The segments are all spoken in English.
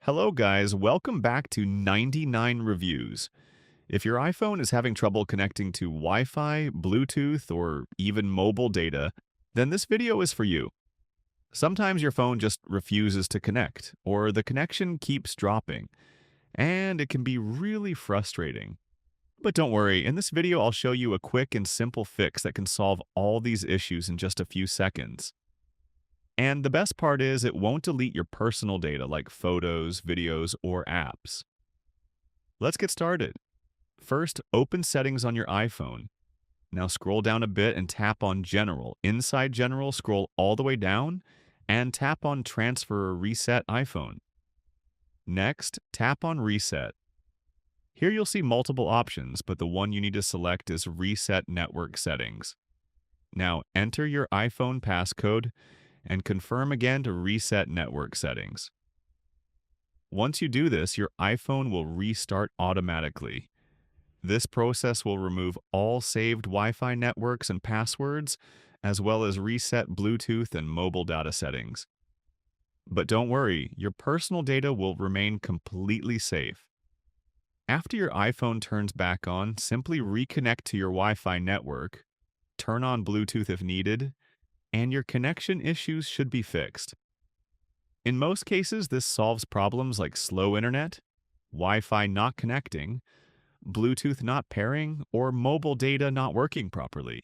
Hello guys, welcome back to 99 Reviews. If your iPhone is having trouble connecting to Wi-Fi, Bluetooth, or even mobile data, then this video is for you. Sometimes your phone just refuses to connect, or the connection keeps dropping, and it can be really frustrating. But don't worry, in this video I'll show you a quick and simple fix that can solve all these issues in just a few seconds. And the best part is it won't delete your personal data like photos, videos, or apps. Let's get started. First, open Settings on your iPhone. Now scroll down a bit and tap on General. Inside General, scroll all the way down and tap on Transfer or Reset iPhone. Next, tap on Reset. Here you'll see multiple options, but the one you need to select is Reset Network Settings. Now enter your iPhone passcode and confirm again to reset network settings. Once you do this, your iPhone will restart automatically. This process will remove all saved Wi-Fi networks and passwords, as well as reset Bluetooth and mobile data settings. But don't worry, your personal data will remain completely safe. After your iPhone turns back on, simply reconnect to your Wi-Fi network, turn on Bluetooth if needed, and your connection issues should be fixed. In most cases, this solves problems like slow internet, Wi-Fi not connecting, Bluetooth not pairing, or mobile data not working properly.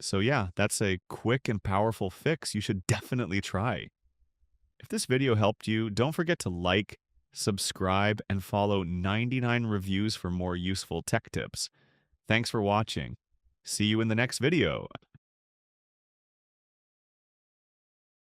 So yeah, that's a quick and powerful fix you should definitely try. If this video helped you, don't forget to like, subscribe, and follow 99 Reviews for more useful tech tips. Thanks for watching. See you in the next video.